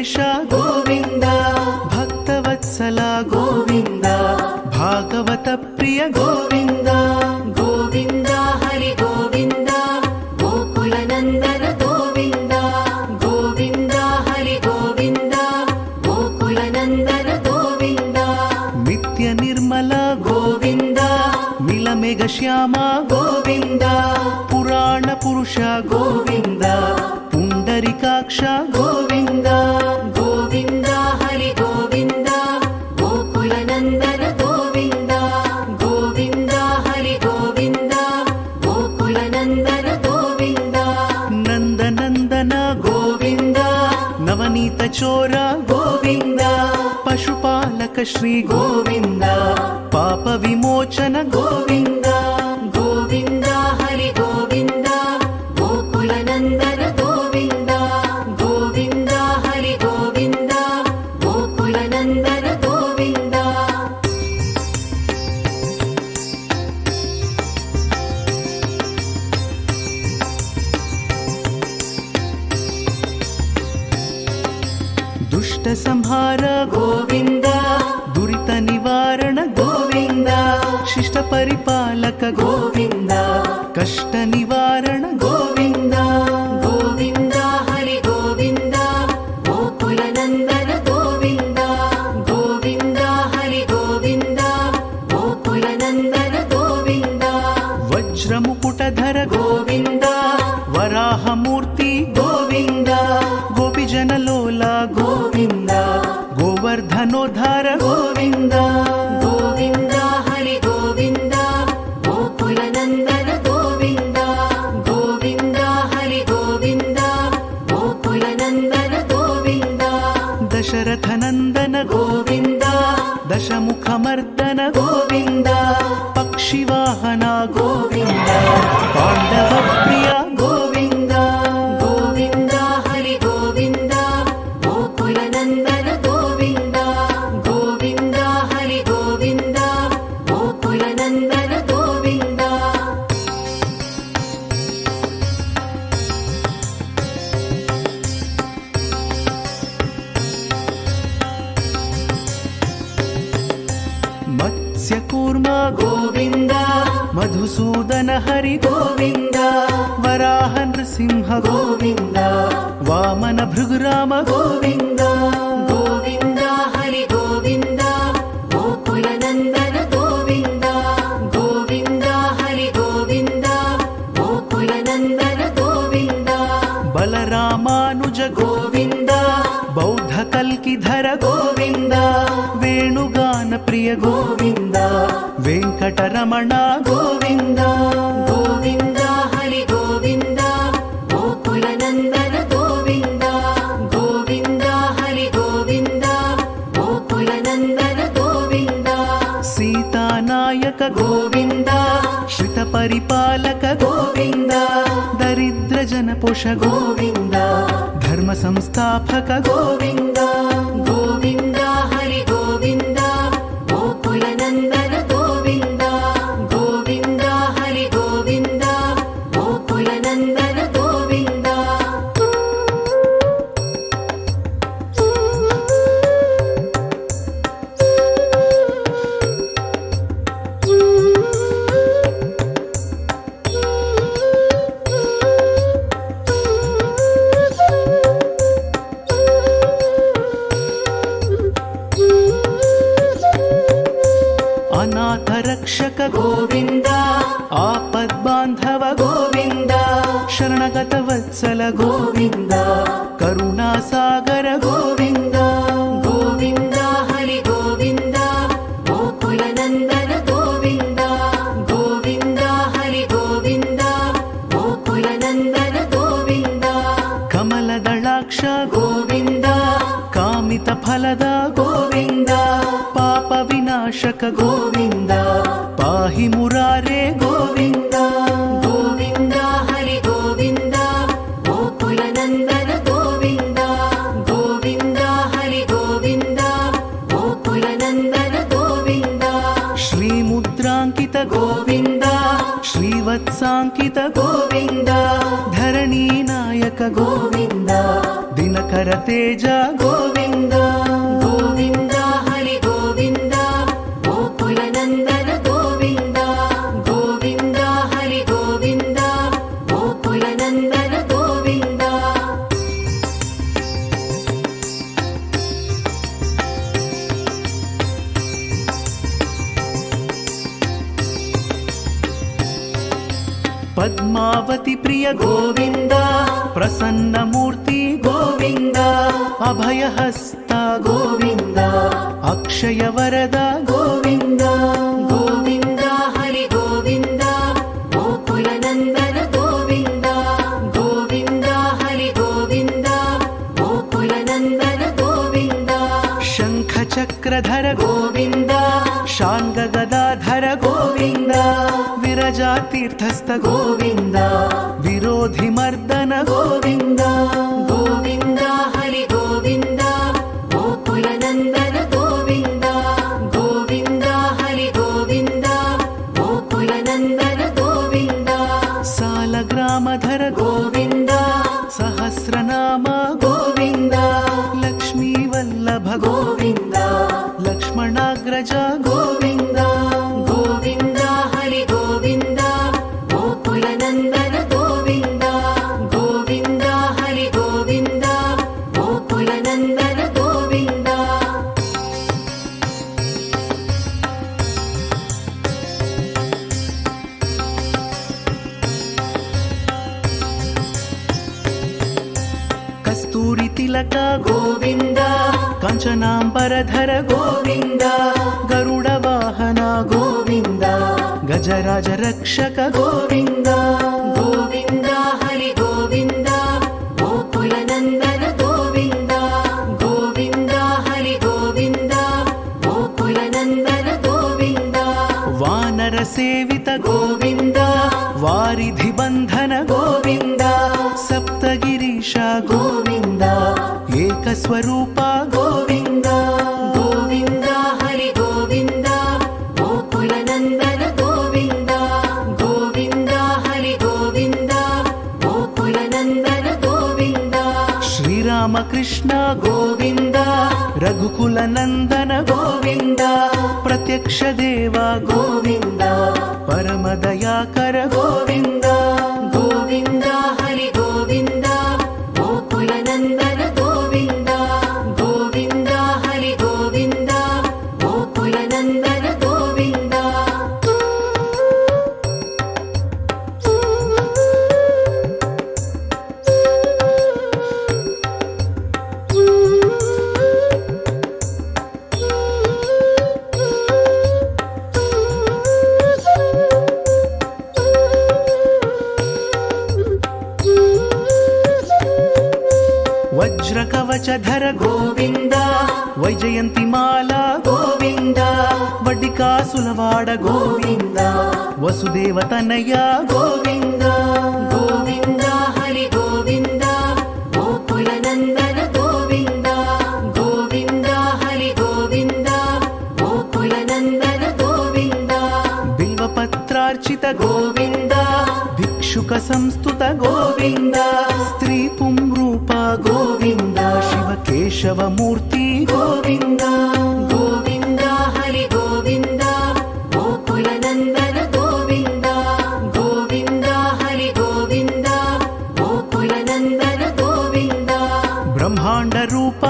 ವೆಂಕಟೇಶ ಗೋವಿಂದ, ಭಕ್ತವತ್ಸಲ ಗೋವಿಂದ, ಭಾಗವತ ಪ್ರಿಯ ಗೋವಿಂದ. ಗೋವಿಂದ ಹರಿ ಗೋವಿಂದ, ಗೋಕುಲ ನಂದನ ಗೋವಿಂದ. ಗೋವಿಂದ ಹರಿ ಗೋವಿಂದ, ಗೋಕುಲ ನಂದನ ಗೋವಿಂದ. ನಿತ್ಯ ನಿರ್ಮಲ ಗೋವಿಂದ, ನೀಲಮೇಘ ಶ್ಯಾಮ ಗೋವಿಂದ. ಪುರಾಣ ಪುರುಷ ಗೋವಿಂದ, ಪುಂಡರಿಕಾಕ್ಷ ಗೋವಿಂದ. ಗೋವಿಂದ ಹರಿ ಗೋವಿಂದ, ಗೋಕುಲ ನಂದನ ಗೋವಿಂದ. ಗೋವಿಂದ ಹರಿ ಗೋವಿಂದ, ಗೋಕುಲ ನಂದನ ಗೋವಿಂದ. ನಂದನಂದನ ಗೋವಿಂದ, ನವನೀತ ಚೋರ ಗೋವಿಂದ. ಪಶುಪಾಲಕ ಶ್ರೀ ಗೋವಿಂದ, ಪಾಪ ವಿಮೋಚನ ಗೋವಿಂದ. ಗೋವಿಂದ ಹರಿ ಗೋವಿಂದ, ಗೋಕುಲ ನಂದನ ಗೋವಿಂದ. ಗೋವಿಂದ ಹರಿ ಗೋವಿಂದ, ಗೋಕುಲ ನಂದನ ಗೋವಿಂದ. ದುಷ್ಟ ಸಂಹಾರ ಗೋವಿಂದ, ದುರಿತ ನಿವಾರಣ ಗೋವಿಂದ. ಶಿಷ್ಟ ಪರಿಪಾಲಕ ಗೋವಿಂದ, ಕಷ್ಟ ನಿವಾರಣ ಗೋವಿಂದ. ಗೋವಿಂದ ಹರಿ ಗೋವಿಂದ, ಗೋಕುಲ ನಂದನ ಗೋವಿಂದ. ಗೋವಿಂದ ಹರಿ ಗೋವಿಂದ, ಗೋಕುಲ ನಂದನ ಗೋವಿಂದ. ವಜ್ರ ಮುಕುಟಧರ ಗೋವಿಂದ, ವರಾಹ ಮೂರ್ತಿ ಗೋವಿಂದ. ಗೋಪಿಜನ ಲೋಲ ಗೋವಿಂದ, ಗೋವರ್ಧನೋದ್ಧಾರ ಗೋವಿಂದ. ಗೋವಿಂದ ಹರಿ ಗೋವಿಂದ, ಗೋಕುಲ ನಂದನ ಗೋವಿಂದ. ಗೋವಿಂದ ಹರಿ ಗೋವಿಂದ, ಗೋಕುಲ ನಂದನ ಗೋವಿಂದ. ದಶರಥ ನಂದನ ಗೋವಿಂದ, ದಶಮುಖ ಮರ್ದನ ಗೋವಿಂದ. ಪಕ್ಷಿವಾಹನ ಗೋವಿಂದ, ಪಾಂಡವ ಪ್ರಿಯ ಗೋವಿಂದ. ಗೋವಿಂದ ಹರಿ ಗೋವಿಂದ, ಗೋಕುಲ ನಂದನ ಗೋವಿಂದ. ಗೋವಿಂದ ಹರಿ ಗೋವಿಂದ, ಗೋಕುಲ ನಂದನ ಗೋವಿಂದ. ಮತ್ಸ್ಯ ಕೂರ್ಮ ಗೋವಿಂದ, ಮಧುಸೂದನ ಹರಿ ಗೋವಿಂದ. ವರಾಹ ನೃಸಿಂಹ ಗೋವಿಂದ, ವಾಮನ ಭೃಗುರಾಮ ಗೋವಿಂದ. ಗೋವಿಂದ ಹರಿ ಗೋವಿಂದ, ಗೋಕುಲ ನಂದನ ಗೋವಿಂದ. ಗೋವಿಂದ ಹರಿ ಗೋವಿಂದ, ಗೋಕುಲ ನಂದನ ಗೋವಿಂದ. ಬಲರಾಮಾನುಜ ಗೋವಿಂದ, ಬೌದ್ಧ ಕಲ್ಕಿಧರ ಗೋವಿಂದ. ವೇಣುಗಾನ ಪ್ರಿಯ ಗೋವಿಂದ, ವೆಂಕಟರಮಣ ಗೋವಿಂದ. ಗೋವಿಂದ ಹರಿ ಗೋವಿಂದ, ಗೋಕುಲ ನಂದನ ಗೋವಿಂದ. ಗೋವಿಂದ ಹರಿ ಗೋವಿಂದ, ಗೋಕುಲ ನಂದನ ಗೋವಿಂದ. ಸೀತಾನಾಯಕ ಗೋವಿಂದ, ಶ್ರಿತ ಪರಿಪಾಲಕ ಗೋವಿಂದ. ದರಿದ್ರ ಜನ ಪೋಷ ಗೋವಿಂದ, ಧರ್ಮ ಸಂಸ್ಥಾಪಕ ಗೋವಿಂದ. ಗೋವಿಂದ ಹರಿ ಗೋವಿಂದ, ಗೋಕುಲ ನಂದನ ಗೋವಿಂದ. ಗೋವಿಂದ ಹರಿ ಗೋವಿಂದ, ಗೋಕುಲ ನಂದನ ಗೋವಿಂದ. ಅನಾಥ ರಕ್ಷಕ ಗೋವಿಂದ, ಆಪದ್ ಬಾಂಧವ ಗೋವಿಂದ. ಶರಣಗತ ವತ್ಸಲ ಗೋವಿಂದ, ಕರುಣಾ ಸಾಗರ ಗೋವಿಂದ. ಗೋವಿಂದ ಹರಿ ಗೋವಿಂದ, ಗೋಕುಲ ನಂದನ ಗೋವಿಂದ. ಗೋವಿಂದ ಹರಿ ಗೋವಿಂದ, ಗೋಕುಲ ನಂದನ ಗೋವಿಂದ. ಕಮಲದಳಾಕ್ಷ ಗೋವಿಂದ, ಕಾಮಿತ ಫಲದ ಗೋವಿಂದ. ಪಾಪ ವಿನಾಶಕ ಗೋವಿಂದ, ಪಾಹಿ ಮುರಾರೇ ಗೋವಿಂದ. ಗೋವಿಂದ ಹರಿ ಗೋವಿಂದ, ಗೋಕುಲ ನಂದನ ಗೋವಿಂದ. ಗೋವಿಂದ ಹರಿ ಗೋವಿಂದ, ಗೋಕುಲ ನಂದನ ಗೋವಿಂದ. ಶ್ರೀ ಮುದ್ರಾಂಕಿತ ಗೋವಿಂದ, ಶ್ರೀ ಶ್ರೀವತ್ಸಾಂಕಿತ ಗೋವಿಂದ ಧರಣಿ ನಾಯಕ ಗೋವಿಂದ ದಿನಕರ ತೇಜ ಗೋವಿಂದ ಗೋವಿಂದ ಹರಿ ಗೋವಿಂದ ಗೋಕುಲ ನಂದನ ಗೋವಿಂದ ಗೋವಿಂದ ಹರಿ ಗೋವಿಂದ ಗೋಕುಲ ನಂದನ ಗೋವಿಂದ ಪದ್ಮಾವತಿ ಪ್ರಿಯ ಗೋವಿಂದ ಪ್ರಸನ್ನ ಮೂರ್ತಿ ಗೋವಿಂದ ಅಭಯಹಸ್ತ ಗೋವಿಂದ ಅಕ್ಷಯ ವರದ ಗೋವಿಂದ ಗೋವಿಂದ ಹರಿ ಗೋವಿಂದ ಗೋಕುಲ ನಂದನ ಗೋವಿಂದ ಗೋವಿಂದ ಹರಿ ಗೋವಿಂದ ಗೋಕುಲ ನಂದನ ಗೋವಿಂದ ಶಂಖ ಚಕ್ರಧರ ಗೋವಿಂದ ಶಾಂಗ ಗದಾಧರ ಗೋವಿಂದ ವಿರಜಾ ತೀರ್ಥಸ್ಥ ಗೋವಿಂದ ವಿರೋಧಿ ಮರ್ದನ ಗೋವಿಂದ ಗೋವಿಂದ ಹರಿ ಗೋವಿಂದ ಗೋಕುಲ ನಂದನ ಗೋವಿಂದ ಗೋವಿಂದ ಹರಿ ಗೋವಿಂದ ಗೋಕುಲ ನಂದನ ಗೋವಿಂದ ಸಾಲಗ್ರಾಮಧರ ಗೋವಿಂದ ಸಹಸ್ರನಾಮ ಗೋವಿಂದ ಲಕ್ಷ್ಮೀ ವಲ್ಲಭ ಗೋವಿಂದ ಲಕ್ಷ್ಮಣಾಗ್ರಜ ಗೋವಿಂದ ಗೋವಿಂದ ಹರಿ ಗೋವಿಂದ ಗೋಕುಲ ನಂದನ ಗೋವಿಂದ ಗೋವಿಂದ ಹರಿ ಗೋವಿಂದ ಗೋಕುಲ ನಂದನ ಗೋವಿಂದ ಕಸ್ತೂರಿ ತಿಲಕ ಗೋವಿಂದ ಕಾಂಚನಾಂಬರಧರ ಗೋವಿಂದ ಗರುಡ ವಾಹನ ಗೋವಿಂದ ಗಜರಾಜ ರಕ್ಷಕ ಗೋವಿಂದ ಗೋವಿಂದ ಹರಿ ಗೋವಿಂದ ಗೋಕುಲ ನಂದನ ಗೋವಿಂದ ಗೋವಿಂದ ಹರಿ ಗೋವಿಂದ ಗೋಕುಲ ನಂದನ ಗೋವಿಂದ ವಾನರ ಸೇವಿತ ಗೋವಿಂದ ವಾರಿಧಿ ಬಂಧನ ಗೋವಿಂದ ಸಪ್ತಗಿರೀಶ ಗೋವಿಂದ ಏಕಸ್ವರೂಪ ಗೋವಿಂದ ಗೋವಿಂದ ಹರಿ ಗೋವಿಂದ ಗೋಕುಲ ನಂದನ ಗೋವಿಂದ ಗೋವಿಂದ ಹರಿ ಗೋವಿಂದ ಗೋಕುಲ ನಂದನ ಗೋವಿಂದ ಶ್ರೀರಾಮಕೃಷ್ಣ ಗೋವಿಂದ ರಘುಕುಲ ನಂದನ ಗೋವಿಂದ ಪ್ರತ್ಯಕ್ಷ ದೇವ ಗೋವಿಂದ ಪರಮ ದಯಾಕರ ಗೋವಿಂದ ಗೋವಿಂದ ಹರಿ ಗೋವಿಂದ ಗೋಕುಲ ನಂದನ ಗೋವಿಂದ ಗೋವಿಂದ ಹರಿ ಗೋವಿಂದ ಗೋಕುಲ ನಂದನ ಗೋವಿಂದ ವಜ್ರ ಕವಚಧರ ಗೋವಿಂದ ವೈಜಯಂತಿ ಮಾಲಾ ಗೋವಿಂದ ವಡ್ಡಿಕಾಸುಲವಾಡ ಗೋವಿಂದ ವಸುದೇವ ತನಯ ಗೋವಿಂದ ಗೋವಿಂದ ಹರಿ ಗೋವಿಂದ ಗೋಕುಲ ನಂದನ ಗೋವಿಂದ ಗೋವಿಂದ ಹರಿ ಗೋವಿಂದ ಗೋಕುಲ ನಂದನ ಗೋವಿಂದ ಬಿಲ್ವಪತ್ರಾರ್ಚಿತ ಗೋವಿಂದ ಭಿಕ್ಷುಕ ಸಂಸ್ತುತ ಗೋವಿಂದ ಸ್ತ್ರೀ ಪುಂರೂಪ ಗೋವಿಂದ ಶಿವ ಕೇಶವ ಮೂರ್ತಿ ಗೋವಿಂದ ಗೋವಿಂದ ಹರಿ ಗೋವಿಂದ ಗೋಕುಲ ನಂದನ ಗೋವಿಂದ ಗೋವಿಂದ ಹರಿ ಗೋವಿಂದ ಗೋಕುಲ ನಂದನ ಗೋವಿಂದ ಬ್ರಹ್ಮಾಂಡ ರೂಪ